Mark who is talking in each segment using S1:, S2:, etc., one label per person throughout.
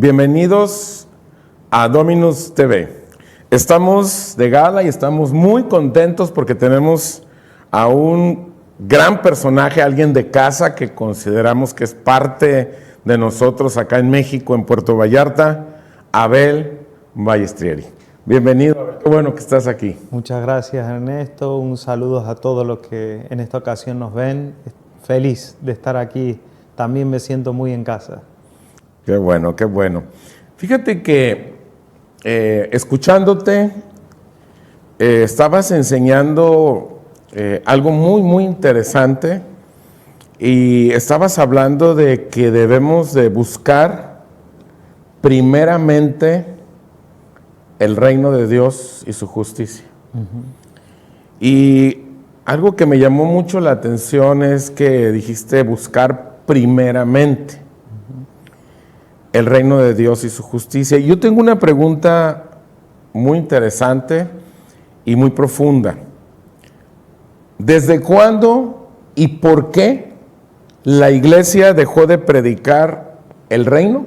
S1: Bienvenidos a Dominus TV. Estamos de gala y estamos muy contentos porque tenemos a un gran personaje, alguien de casa que consideramos que es parte de nosotros acá en México, en Puerto Vallarta, Abel Ballestrieri. Bienvenido, Abel. Qué bueno que estás aquí.
S2: Muchas gracias, Ernesto. Un saludo a todos los que en esta ocasión nos ven. Feliz de estar aquí. También me siento muy en casa.
S1: Qué bueno, qué bueno. Fíjate que escuchándote, estabas enseñando algo muy interesante y estabas hablando de que debemos de buscar primeramente el reino de Dios y su justicia. Y algo que me llamó mucho la atención es que dijiste buscar primeramente el reino de Dios y su justicia. Y yo tengo una pregunta muy interesante y muy profunda. ¿Desde cuándo y por qué la iglesia dejó de predicar el reino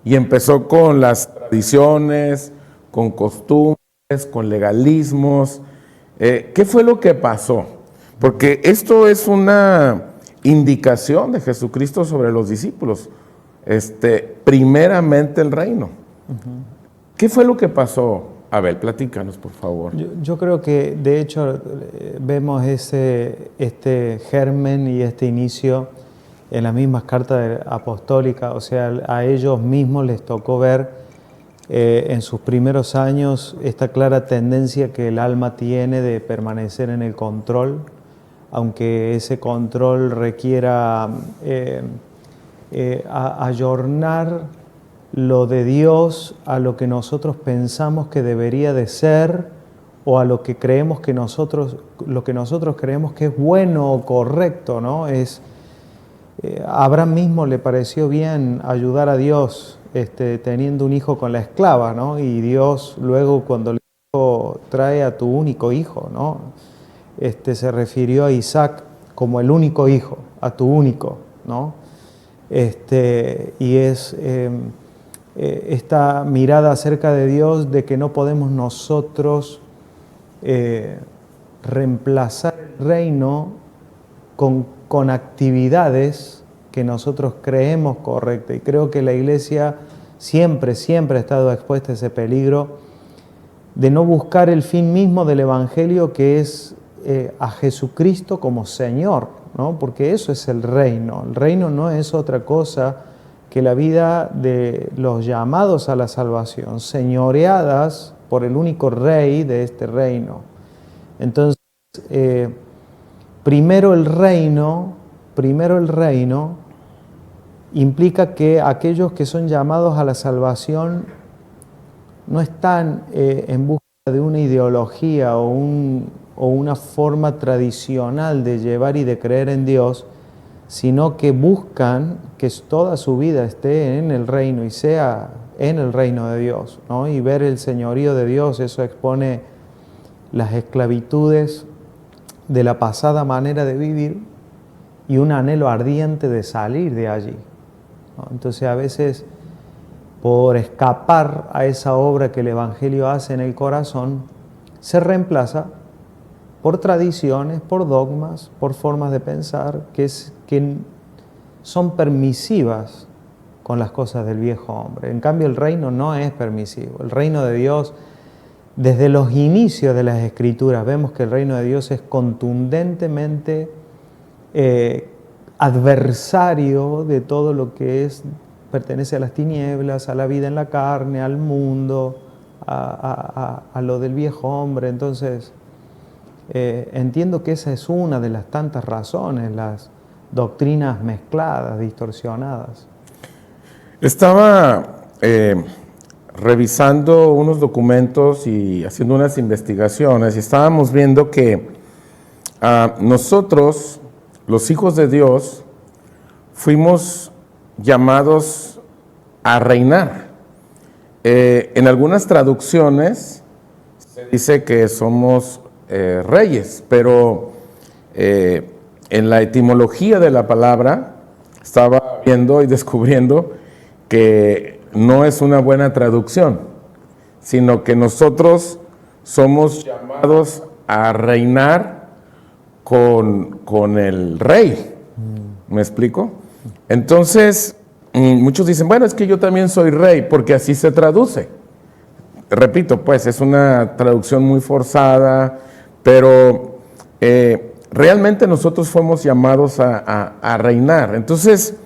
S1: y empezó con las tradiciones, con costumbres, con legalismos? ¿Qué fue lo que pasó? Porque esto es una indicación de Jesucristo sobre los discípulos. Primeramente el reino. ¿Qué fue lo que pasó? Abel, platícanos, por favor.
S2: Yo creo que, de hecho, vemos este germen y este inicio en las mismas cartas apostólicas. O sea, a ellos mismos les tocó ver en sus primeros años esta clara tendencia que el alma tiene de permanecer en el control, aunque ese control requiera ayornar lo de Dios a lo que nosotros pensamos que debería de ser o a lo que creemos que lo que nosotros creemos que es bueno o correcto, ¿no? A Abraham mismo le pareció bien ayudar a Dios teniendo un hijo con la esclava, ¿no? Y Dios luego cuando le dijo, trae a tu único hijo, ¿no? Se refirió a Isaac como el único hijo, a tu único, ¿no? Y es esta mirada acerca de Dios de que no podemos nosotros reemplazar el reino con actividades que nosotros creemos correctas. Y creo que la iglesia siempre ha estado expuesta a ese peligro de no buscar el fin mismo del evangelio, que es a Jesucristo como Señor, ¿no? Porque eso es el reino. El reino no es otra cosa que la vida de los llamados a la salvación, señoreadas por el único rey de este reino. Entonces, primero el reino implica que aquellos que son llamados a la salvación no están en busca de una ideología o una forma tradicional de llevar y de creer en Dios, sino que buscan que toda su vida esté en el reino y sea en el reino de Dios, ¿no? Y ver el señorío de Dios, eso expone las esclavitudes de la pasada manera de vivir y un anhelo ardiente de salir de allí, ¿no? Entonces a veces, por escapar a esa obra que el Evangelio hace en el corazón, se reemplaza por tradiciones, por dogmas, por formas de pensar que son permisivas con las cosas del viejo hombre. En cambio, el reino no es permisivo. El reino de Dios, desde los inicios de las Escrituras, vemos que el reino de Dios es contundentemente adversario de todo lo que pertenece a las tinieblas, a la vida en la carne, al mundo, a lo del viejo hombre. Entonces, entiendo que esa es una de las tantas razones, las doctrinas mezcladas, distorsionadas.
S1: Estaba revisando unos documentos y haciendo unas investigaciones y estábamos viendo que nosotros, los hijos de Dios, fuimos llamados a reinar. En algunas traducciones se dice que somos reyes, pero en la etimología de la palabra estaba viendo y descubriendo que no es una buena traducción, sino que nosotros somos llamados a reinar con el rey. ¿Me explico? Entonces, muchos dicen, bueno, es que yo también soy rey, porque así se traduce. Repito, pues, es una traducción muy forzada, pero realmente nosotros fuimos llamados a reinar. Entonces,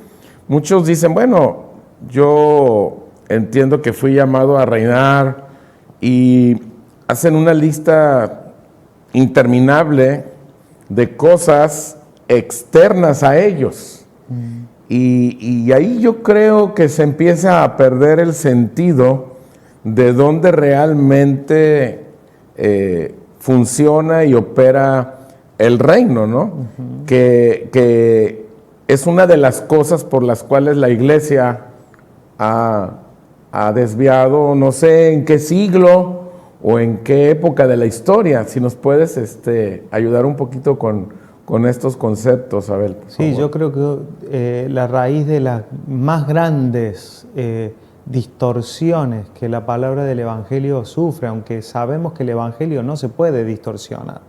S1: muchos dicen, bueno, yo entiendo que fui llamado a reinar, y hacen una lista interminable de cosas externas a ellos. Y ahí yo creo que se empieza a perder el sentido de dónde realmente funciona y opera el reino, ¿no? Que es una de las cosas por las cuales la iglesia ha desviado, no sé en qué siglo o en qué época de la historia. Si nos puedes ayudar un poquito con estos conceptos, Abel.
S2: Sí, yo creo que la raíz de las más grandes distorsiones que la palabra del Evangelio sufre, aunque sabemos que el Evangelio no se puede distorsionar.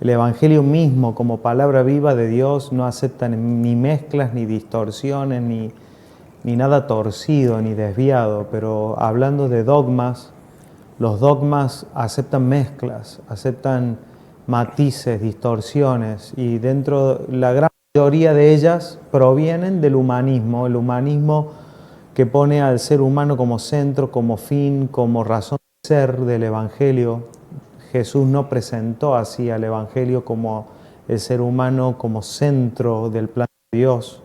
S2: El Evangelio mismo, como palabra viva de Dios, no acepta ni mezclas, ni distorsiones, ni nada torcido, ni desviado. Pero hablando de dogmas, los dogmas aceptan mezclas, aceptan matices, distorsiones, y la gran mayoría de ellas provienen del humanismo, el humanismo que pone al ser humano como centro, como fin, como razón de ser del Evangelio. Jesús no presentó así al Evangelio como el ser humano como centro del plan de Dios.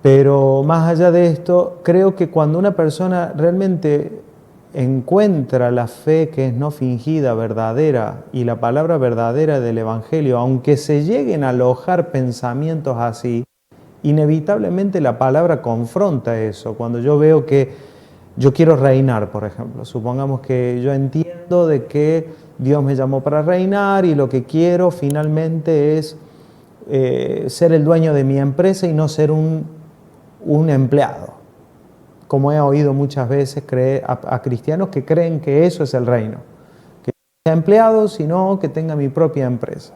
S2: Pero más allá de esto, creo que cuando una persona realmente encuentra la fe que es no fingida, verdadera, y la palabra verdadera del Evangelio, aunque se lleguen a alojar pensamientos así, inevitablemente la palabra confronta eso. Cuando yo veo que yo quiero reinar, por ejemplo, supongamos que yo entiendo de que Dios me llamó para reinar y lo que quiero finalmente es ser el dueño de mi empresa y no ser un empleado. Como he oído muchas veces a cristianos que creen que eso es el reino, que no sea empleado, sino que tenga mi propia empresa.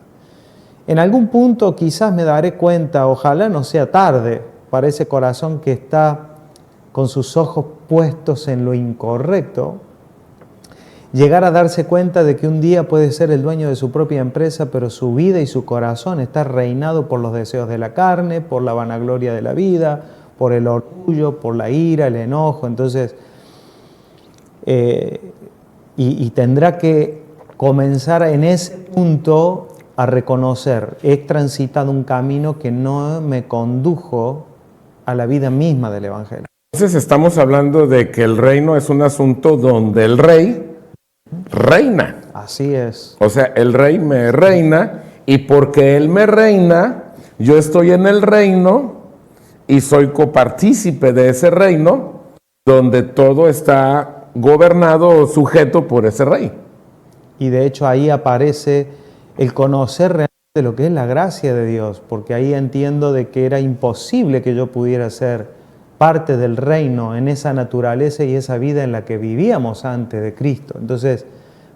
S2: En algún punto quizás me daré cuenta, ojalá no sea tarde, para ese corazón que está con sus ojos puestos en lo incorrecto, llegar a darse cuenta de que un día puede ser el dueño de su propia empresa, pero su vida y su corazón está reinado por los deseos de la carne, por la vanagloria de la vida, por el orgullo, por la ira, el enojo. Entonces, y tendrá que comenzar en ese punto a reconocer, he transitado un camino que no me condujo a la vida misma del Evangelio.
S1: Entonces estamos hablando de que el reino es un asunto donde el rey reina.
S2: Así es.
S1: O sea, el rey me reina, y porque él me reina, yo estoy en el reino y soy copartícipe de ese reino, donde todo está gobernado o sujeto por ese rey.
S2: Y de hecho ahí aparece el conocer realmente lo que es la gracia de Dios, porque ahí entiendo de que era imposible que yo pudiera ser parte del reino en esa naturaleza y esa vida en la que vivíamos antes de Cristo. Entonces,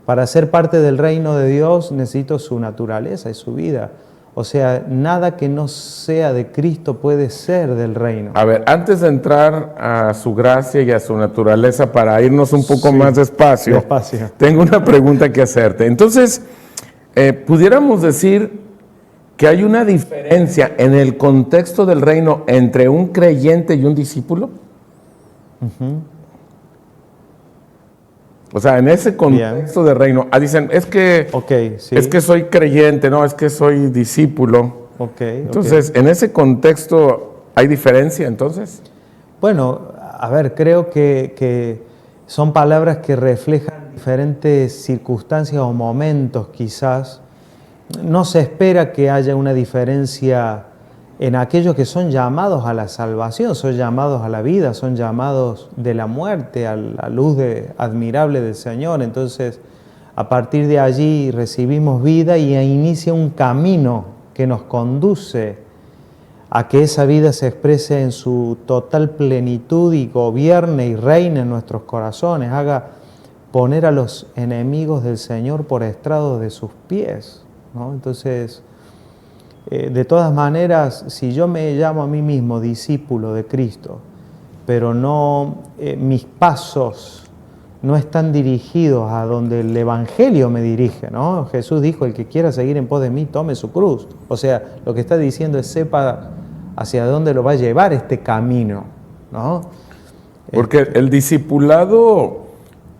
S2: para ser parte del reino de Dios necesito su naturaleza y su vida. O sea, nada que no sea de Cristo puede ser del reino.
S1: A ver, antes de entrar a su gracia y a su naturaleza, para irnos un poco más despacio, tengo una pregunta que hacerte. Entonces, pudiéramos decir que hay una diferencia en el contexto del reino entre un creyente y un discípulo. O sea, en ese contexto del reino, dicen, es que soy creyente, no, es que soy discípulo. Entonces, en ese contexto, ¿hay diferencia entonces?
S2: Bueno, a ver, creo que son palabras que reflejan diferentes circunstancias o momentos quizás. No se espera que haya una diferencia en aquellos que son llamados a la salvación, son llamados a la vida, son llamados de la muerte a la luz admirable del Señor. Entonces, a partir de allí recibimos vida y inicia un camino que nos conduce a que esa vida se exprese en su total plenitud y gobierne y reine en nuestros corazones, haga poner a los enemigos del Señor por estrado de sus pies, ¿no? Entonces, de todas maneras, si yo me llamo a mí mismo discípulo de Cristo, pero no, mis pasos no están dirigidos a donde el Evangelio me dirige, ¿no? Jesús dijo, el que quiera seguir en pos de mí, tome su cruz. O sea, lo que está diciendo es, sepa hacia dónde lo va a llevar este camino, ¿no?
S1: Porque el discipulado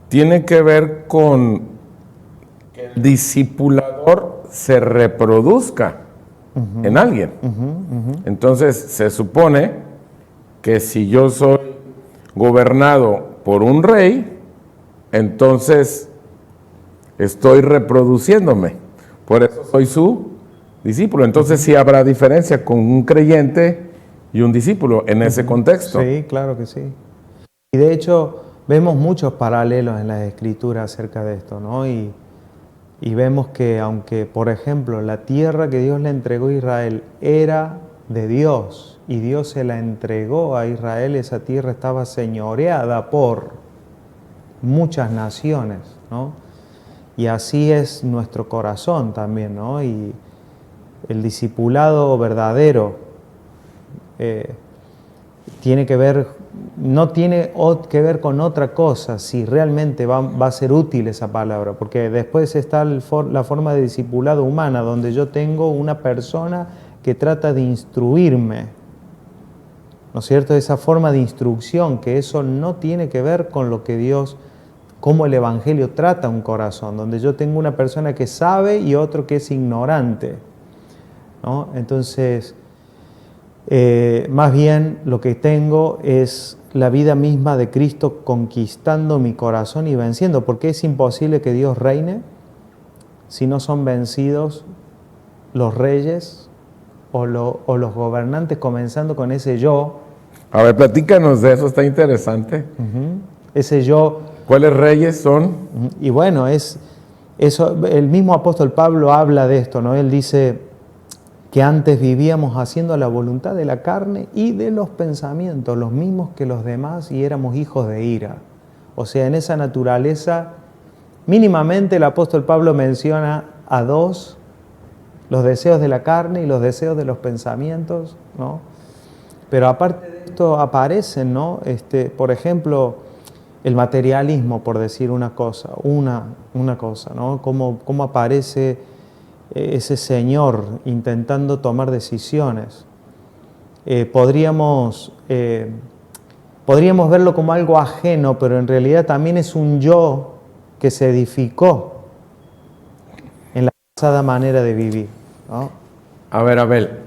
S1: tiene que ver con que el discipulador se reproduzca en alguien. Entonces, se supone que si yo soy gobernado por un rey, entonces estoy reproduciéndome. Por eso soy su discípulo. Entonces sí habrá diferencia con un creyente y un discípulo en ese contexto.
S2: Sí, claro que sí. Y de hecho vemos muchos paralelos en las Escrituras acerca de esto, ¿no? Y vemos que aunque, por ejemplo, la tierra que Dios le entregó a Israel era de Dios y Dios se la entregó a Israel, esa tierra estaba señoreada por muchas naciones, ¿no? Y así es nuestro corazón también, ¿no? Y el discipulado verdadero tiene que ver, no tiene que ver con otra cosa, si realmente va a ser útil esa palabra, porque después está la forma de discipulado humana, donde yo tengo una persona que trata de instruirme, ¿no es cierto? Esa forma de instrucción, que eso no tiene que ver con lo que Dios, cómo el Evangelio trata un corazón, donde yo tengo una persona que sabe y otro que es ignorante, ¿no? Entonces, más bien lo que tengo es la vida misma de Cristo conquistando mi corazón y venciendo, porque es imposible que Dios reine si no son vencidos los reyes o los gobernantes, comenzando con ese yo.
S1: A ver, platícanos de eso, está interesante.
S2: Ese yo.
S1: ¿Cuáles reyes son?
S2: Y bueno, eso, el mismo apóstol Pablo habla de esto, ¿no? Él dice que antes vivíamos haciendo la voluntad de la carne y de los pensamientos, los mismos que los demás, y éramos hijos de ira. O sea, en esa naturaleza, mínimamente el apóstol Pablo menciona a dos, los deseos de la carne y los deseos de los pensamientos, ¿no? Pero aparte de esto aparecen, ¿no? Por ejemplo, el materialismo, por decir una cosa, ¿no? Cómo aparece ese señor intentando tomar decisiones. Podríamos verlo como algo ajeno, pero en realidad también es un yo que se edificó en la pasada manera de vivir, ¿no?
S1: A ver, Abel,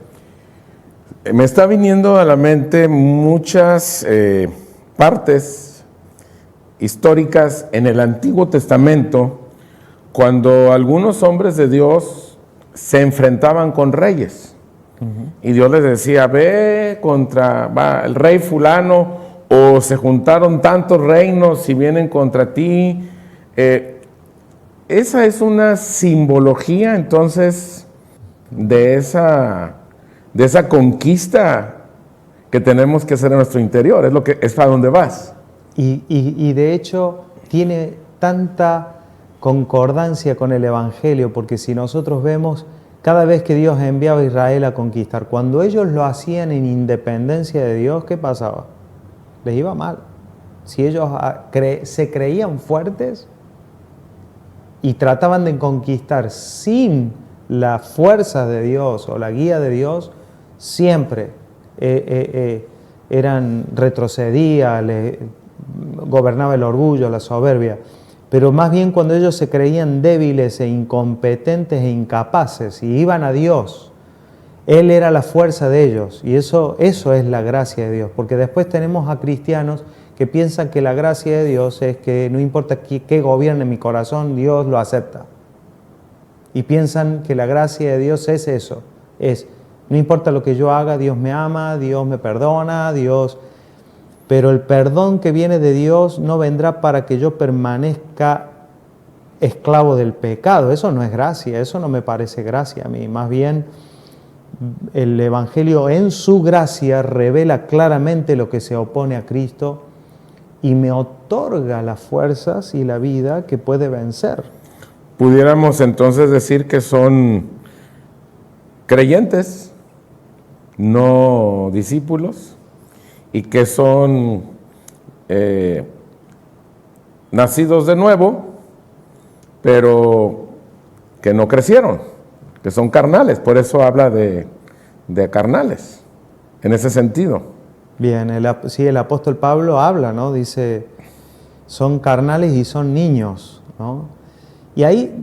S1: me está viniendo a la mente muchas partes históricas en el Antiguo Testamento, cuando algunos hombres de Dios se enfrentaban con reyes. Y Dios les decía, ve contra el rey fulano, o se juntaron tantos reinos y vienen contra ti. Esa es una simbología, entonces, de esa conquista que tenemos que hacer en nuestro interior. Es para donde vas.
S2: Y de hecho tiene tanta concordancia con el Evangelio, porque si nosotros vemos, cada vez que Dios enviaba a Israel a conquistar, cuando ellos lo hacían en independencia de Dios, ¿qué pasaba? Les iba mal. Si ellos se creían fuertes y trataban de conquistar sin la fuerza de Dios o la guía de Dios, siempre retrocedía, gobernaba el orgullo, la soberbia. Pero más bien cuando ellos se creían débiles e incompetentes e incapaces y iban a Dios, Él era la fuerza de ellos, y eso es la gracia de Dios, porque después tenemos a cristianos que piensan que la gracia de Dios es que no importa qué gobierne mi corazón, Dios lo acepta. Y piensan que la gracia de Dios es eso, no importa lo que yo haga, Dios me ama, Dios me perdona, pero el perdón que viene de Dios no vendrá para que yo permanezca esclavo del pecado. Eso no es gracia, eso no me parece gracia a mí. Más bien, el Evangelio en su gracia revela claramente lo que se opone a Cristo y me otorga las fuerzas y la vida que puede vencer.
S1: Pudiéramos entonces decir que son creyentes, no discípulos, y que son nacidos de nuevo, pero que no crecieron, que son carnales. Por eso habla de carnales, en ese sentido.
S2: Bien, el apóstol Pablo habla, ¿no? Dice, son carnales y son niños, ¿no? Y ahí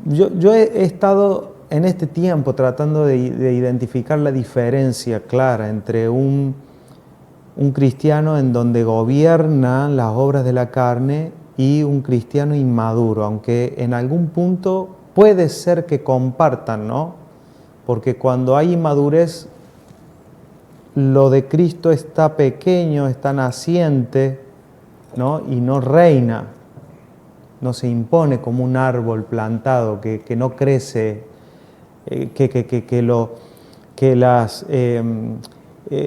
S2: yo he estado en este tiempo tratando de identificar la diferencia clara entre un cristiano en donde gobiernan las obras de la carne y un cristiano inmaduro, aunque en algún punto puede ser que compartan, ¿no? Porque cuando hay inmadurez, lo de Cristo está pequeño, está naciente, ¿no? Y no reina, no se impone como un árbol plantado que no crece,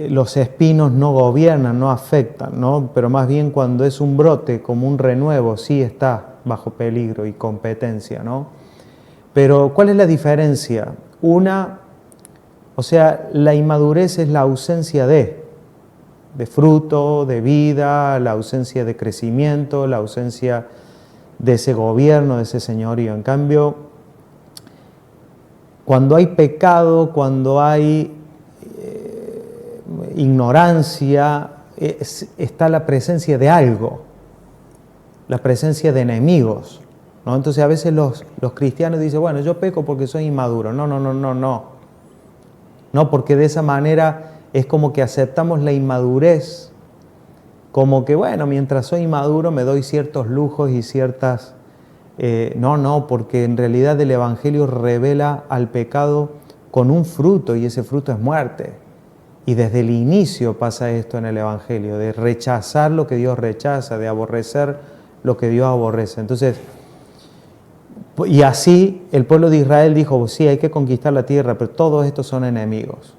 S2: los espinos no gobiernan, no afectan, ¿no? Pero más bien cuando es un brote, como un renuevo, sí está bajo peligro y competencia, ¿no? Pero ¿cuál es la diferencia? La inmadurez es la ausencia de fruto, de vida, la ausencia de crecimiento, la ausencia de ese gobierno, de ese señorío. En cambio, cuando hay pecado, cuando hay ignorancia, está la presencia de algo, la presencia de enemigos, ¿no? Entonces a veces los cristianos dicen, bueno, yo peco porque soy inmaduro. No, porque de esa manera es como que aceptamos la inmadurez, como que, bueno, mientras soy inmaduro me doy ciertos lujos y ciertas... porque en realidad el Evangelio revela al pecado con un fruto y ese fruto es muerte. Y desde el inicio pasa esto en el Evangelio, de rechazar lo que Dios rechaza, de aborrecer lo que Dios aborrece. Entonces, y así el pueblo de Israel dijo, sí, hay que conquistar la tierra, pero todos estos son enemigos.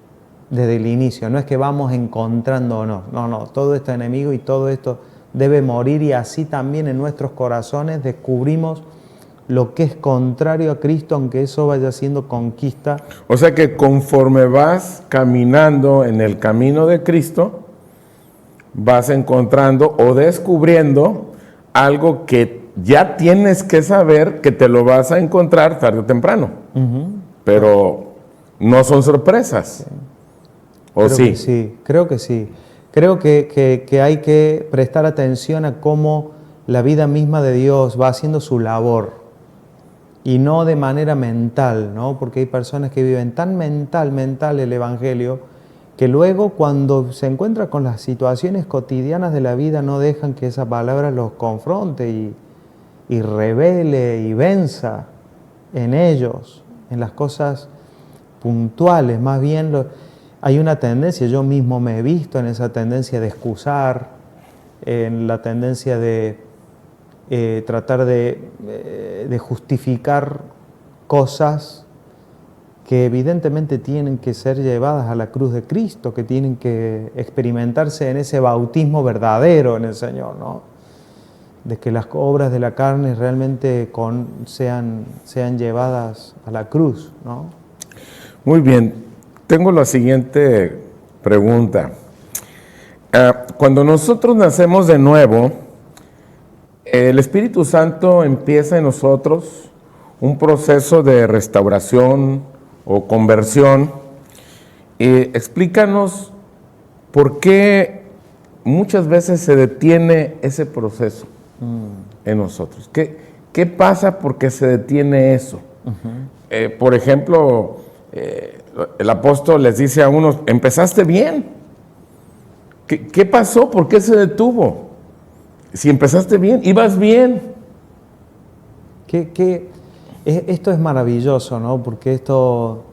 S2: Desde el inicio, no es que vamos encontrando o no, todo esto es enemigo y todo esto debe morir, y así también en nuestros corazones descubrimos lo que es contrario a Cristo, aunque eso vaya siendo conquista.
S1: O sea que conforme vas caminando en el camino de Cristo, vas encontrando o descubriendo algo que ya tienes que saber que te lo vas a encontrar tarde o temprano. Pero no son sorpresas. ¿O sí?
S2: Creo que sí. Creo que hay que prestar atención a cómo la vida misma de Dios va haciendo su labor. Y no de manera mental, ¿no? Porque hay personas que viven tan mental el Evangelio, que luego cuando se encuentran con las situaciones cotidianas de la vida no dejan que esa palabra los confronte y revele y venza en ellos, en las cosas puntuales. Más bien hay una tendencia, yo mismo me he visto en esa tendencia de excusar, en la tendencia de tratar de justificar cosas que evidentemente tienen que ser llevadas a la cruz de Cristo, que tienen que experimentarse en ese bautismo verdadero en el Señor, ¿no? De que las obras de la carne realmente sean llevadas a la cruz, ¿no?
S1: Muy bien, tengo la siguiente pregunta. Cuando nosotros nacemos de nuevo, el Espíritu Santo empieza en nosotros un proceso de restauración o conversión. Explícanos por qué muchas veces se detiene ese proceso en nosotros. ¿Qué pasa porque se detiene eso? Por ejemplo, el apóstol les dice a unos, empezaste bien. ¿Qué pasó? ¿Por qué se detuvo? Si empezaste bien, ibas bien.
S2: Esto es maravilloso, ¿no? Porque esto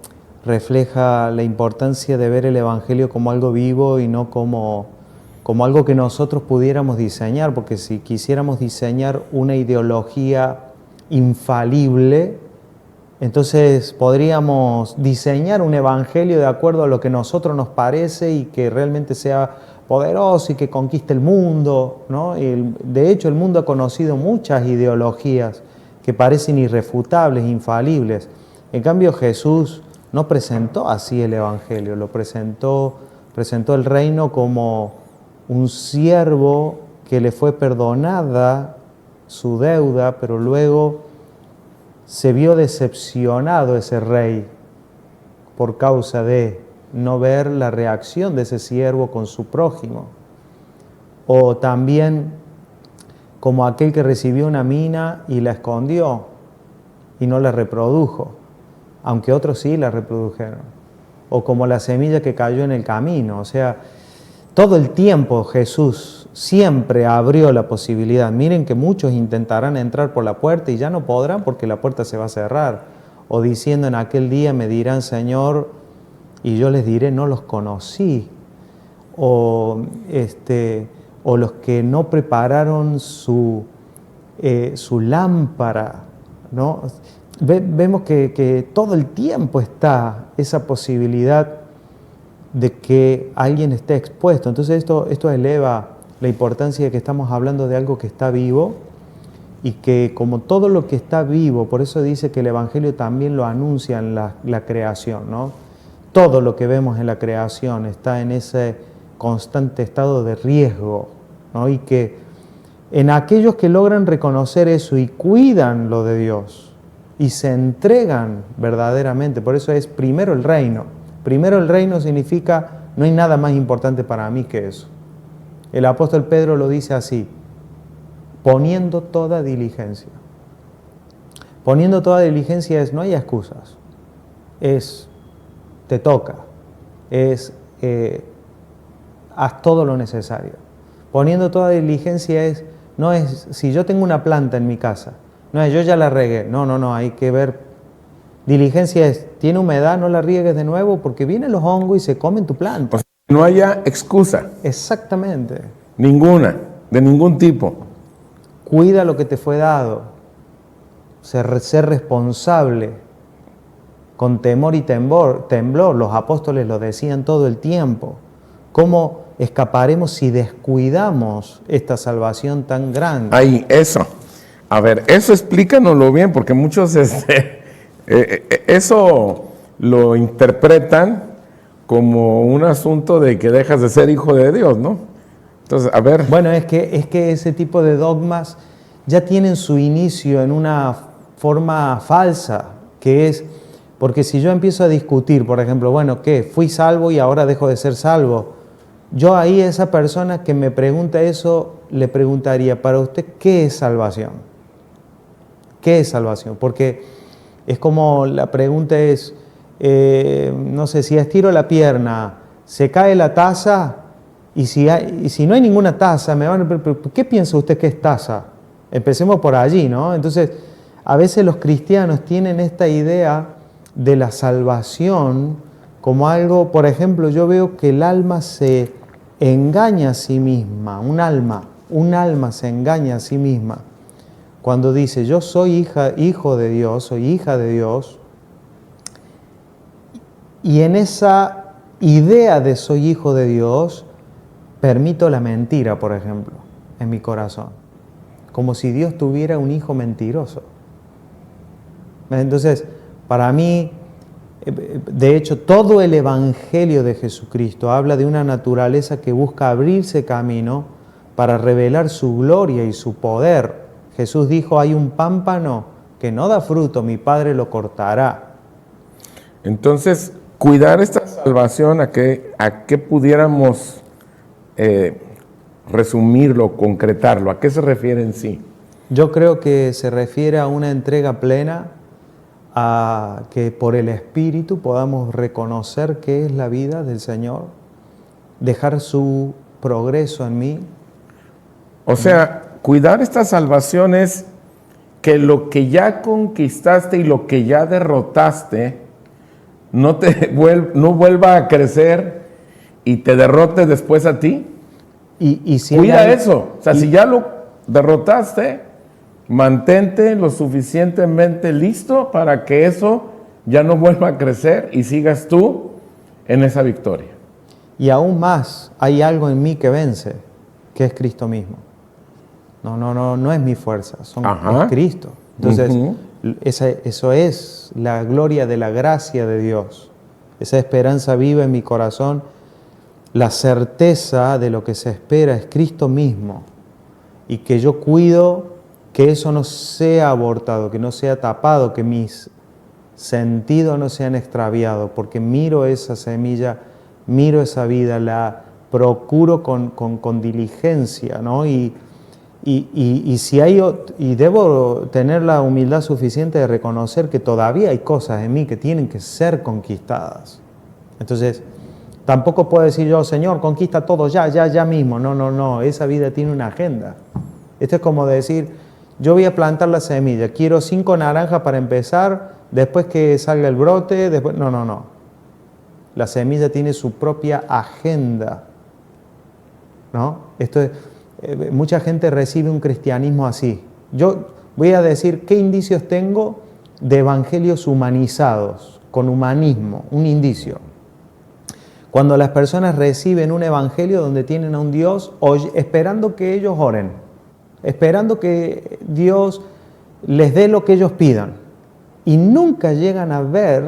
S2: refleja la importancia de ver el Evangelio como algo vivo y no como algo que nosotros pudiéramos diseñar, porque si quisiéramos diseñar una ideología infalible, Entonces podríamos diseñar un evangelio de acuerdo a lo que a nosotros nos parece y que realmente sea poderoso y que conquiste el mundo, ¿no? De hecho, el mundo ha conocido muchas ideologías que parecen irrefutables, infalibles. En cambio, Jesús no presentó así el evangelio, presentó el reino como un siervo que le fue perdonada su deuda, pero luego se vio decepcionado ese rey por causa de no ver la reacción de ese siervo con su prójimo. O también como aquel que recibió una mina y la escondió y no la reprodujo, aunque otros sí la reprodujeron. O como la semilla que cayó en el camino. O sea, todo el tiempo Jesús siempre abrió la posibilidad. Miren que muchos intentarán entrar por la puerta y ya no podrán porque la puerta se va a cerrar. O diciendo en aquel día me dirán, Señor, y yo les diré, no los conocí. O los que no prepararon su lámpara, ¿no? Vemos que todo el tiempo está esa posibilidad de que alguien esté expuesto. Entonces esto eleva la importancia de que estamos hablando de algo que está vivo y que como todo lo que está vivo, por eso dice que el Evangelio también lo anuncia en la creación, ¿no? Todo lo que vemos en la creación está en ese constante estado de riesgo, ¿no? Y que en aquellos que logran reconocer eso y cuidan lo de Dios y se entregan verdaderamente, por eso es primero el reino. Primero el reino significa no hay nada más importante para mí que eso. El apóstol Pedro lo dice así, poniendo toda diligencia. Poniendo toda diligencia es, no hay excusas, te toca, haz todo lo necesario. Poniendo toda diligencia no es, si yo tengo una planta en mi casa, no es, yo ya la regué, no, hay que ver. Diligencia es, tiene humedad, no la riegues de nuevo porque vienen los hongos y se comen tu planta.
S1: O sea, no haya excusa.
S2: Exactamente.
S1: Ninguna, de ningún tipo.
S2: Cuida lo que te fue dado. Ser responsable. Con temor y temblor. Los apóstoles lo decían todo el tiempo. ¿Cómo escaparemos si descuidamos esta salvación tan grande?
S1: Ahí, eso. A ver, eso explícanoslo bien, porque muchos eso lo interpretan como un asunto de que dejas de ser hijo de Dios, ¿no? Entonces, a ver.
S2: Bueno, es que ese tipo de dogmas ya tienen su inicio en una forma falsa, que es, porque si yo empiezo a discutir, por ejemplo, bueno, ¿qué? Fui salvo y ahora dejo de ser salvo. Yo ahí a esa persona que me pregunta eso, le preguntaría, para usted, ¿qué es salvación? ¿Qué es salvación? Porque es como la pregunta es, no sé, si estiro la pierna, ¿se cae la taza? Y si no hay ninguna taza, me van a preguntar, ¿qué piensa usted que es taza? Empecemos por allí, ¿no? Entonces, a veces los cristianos tienen esta idea de la salvación como algo, por ejemplo, yo veo que el alma se engaña a sí misma, un alma se engaña a sí misma. Cuando dice, yo soy hijo de Dios, soy hija de Dios, y en esa idea de soy hijo de Dios, permito la mentira, por ejemplo, en mi corazón. Como si Dios tuviera un hijo mentiroso. Entonces, para mí, de hecho, todo el Evangelio de Jesucristo habla de una naturaleza que busca abrirse camino para revelar su gloria y su poder. Jesús dijo, hay un pámpano que no da fruto, mi Padre lo cortará.
S1: Entonces, cuidar esta salvación, ¿a qué pudiéramos resumirlo, concretarlo? ¿A qué se refiere en sí?
S2: Yo creo que se refiere a una entrega plena, a que por el Espíritu podamos reconocer qué es la vida del Señor, dejar su progreso en mí.
S1: O sea, cuidar esta salvación es que lo que ya conquistaste y lo que ya derrotaste no vuelva a crecer y te derrote después a ti.
S2: Y si
S1: cuida eso. O sea, si ya lo derrotaste, mantente lo suficientemente listo para que eso ya no vuelva a crecer y sigas tú en esa victoria.
S2: Y aún más, hay algo en mí que vence, que es Cristo mismo. No es mi fuerza, es Cristo. Entonces, eso es la gloria de la gracia de Dios. Esa esperanza viva en mi corazón, la certeza de lo que se espera es Cristo mismo. Y que yo cuido que eso no sea abortado, que no sea tapado, que mis sentidos no sean extraviados, porque miro esa semilla, miro esa vida, la procuro con diligencia, ¿no? Y debo tener la humildad suficiente de reconocer que todavía hay cosas en mí que tienen que ser conquistadas. Entonces, tampoco puedo decir yo, Señor, conquista todo ya mismo. No, esa vida tiene una agenda. Esto es como decir, yo voy a plantar la semilla, quiero 5 naranjas para empezar, después que salga el brote, después... No. La semilla tiene su propia agenda, ¿no? Esto es... mucha gente recibe un cristianismo así. Yo voy a decir qué indicios tengo de evangelios humanizados, con humanismo, un indicio. Cuando las personas reciben un evangelio donde tienen a un Dios esperando que ellos oren, esperando que Dios les dé lo que ellos pidan, y nunca llegan a ver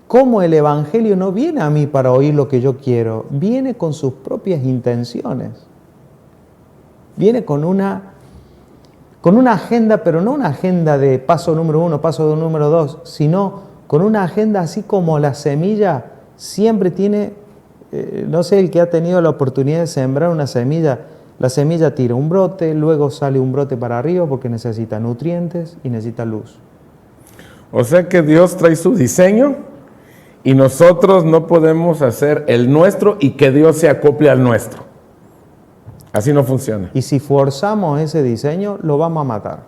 S2: cómo el evangelio no viene a mí para oír lo que yo quiero, viene con sus propias intenciones. Viene con una agenda, pero no una agenda de paso número 1, paso número 2, sino con una agenda así como la semilla siempre tiene, no sé, el que ha tenido la oportunidad de sembrar una semilla, la semilla tira un brote, luego sale un brote para arriba porque necesita nutrientes y necesita luz.
S1: O sea que Dios trae su diseño y nosotros no podemos hacer el nuestro y que Dios se acople al nuestro. Así no funciona.
S2: Y si forzamos ese diseño, lo vamos a matar.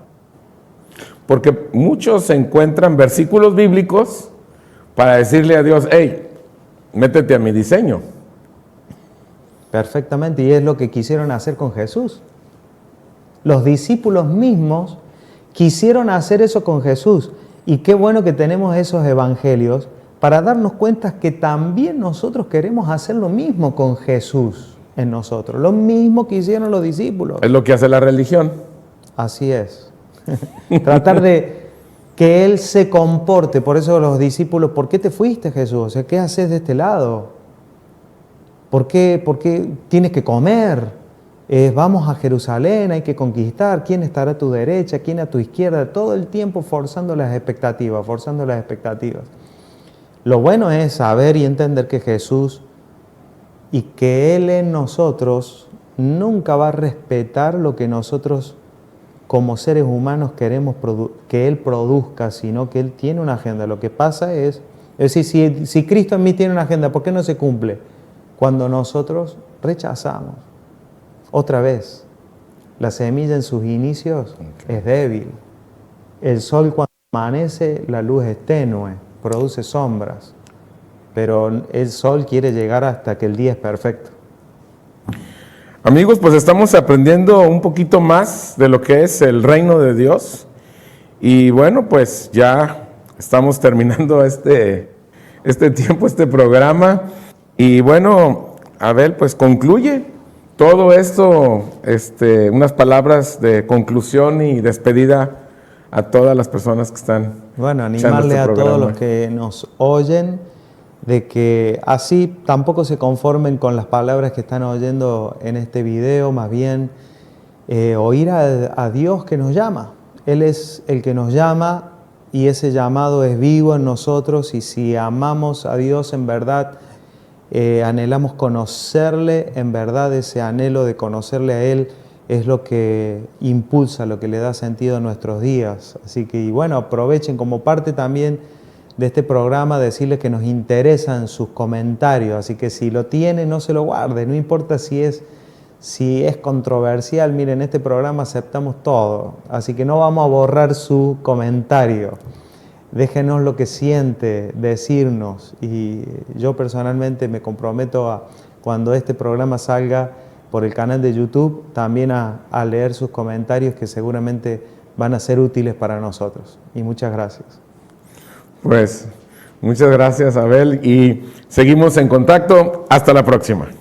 S1: Porque muchos encuentran versículos bíblicos para decirle a Dios, hey, métete a mi diseño.
S2: Perfectamente, y es lo que quisieron hacer con Jesús. Los discípulos mismos quisieron hacer eso con Jesús. Y qué bueno que tenemos esos evangelios para darnos cuenta que también nosotros queremos hacer lo mismo con Jesús en nosotros. Lo mismo que hicieron los discípulos.
S1: Es lo que hace la religión.
S2: Así es. Tratar de que Él se comporte. Por eso los discípulos, ¿por qué te fuiste, Jesús? O sea, ¿qué haces de este lado? ¿Por qué tienes que comer? Vamos a Jerusalén, hay que conquistar. ¿Quién estará a tu derecha? ¿Quién a tu izquierda? Todo el tiempo forzando las expectativas. Lo bueno es saber y entender que Jesús y que Él en nosotros nunca va a respetar lo que nosotros como seres humanos queremos que Él produzca, sino que Él tiene una agenda. Lo que pasa es decir, si Cristo en mí tiene una agenda, ¿por qué no se cumple? Cuando nosotros rechazamos. Otra vez, la semilla en sus inicios es débil. El sol cuando amanece, la luz es tenue, produce sombras. Pero el sol quiere llegar hasta que el día es perfecto.
S1: Amigos, pues estamos aprendiendo un poquito más de lo que es el reino de Dios. Y bueno, pues ya estamos terminando este tiempo, este programa. Y bueno, Abel, pues concluye todo esto, unas palabras de conclusión y despedida a todas las personas que están.
S2: Bueno, animarle a todos los que nos oyen de que así tampoco se conformen con las palabras que están oyendo en este video, más bien oír a Dios que nos llama. Él es el que nos llama y ese llamado es vivo en nosotros, y si amamos a Dios en verdad, anhelamos conocerle en verdad. Ese anhelo de conocerle a Él es lo que impulsa, lo que le da sentido a nuestros días. Así que, y bueno, aprovechen como parte también de este programa decirles que nos interesan sus comentarios, así que si lo tiene, no se lo guarde, no importa si es controversial. Miren, en este programa aceptamos todo, así que no vamos a borrar su comentario. Déjenos lo que siente, decirnos, y yo personalmente me comprometo a, cuando este programa salga, por el canal de YouTube, también a leer sus comentarios que seguramente van a ser útiles para nosotros. Y muchas gracias.
S1: Pues muchas gracias, Abel, y seguimos en contacto. Hasta la próxima.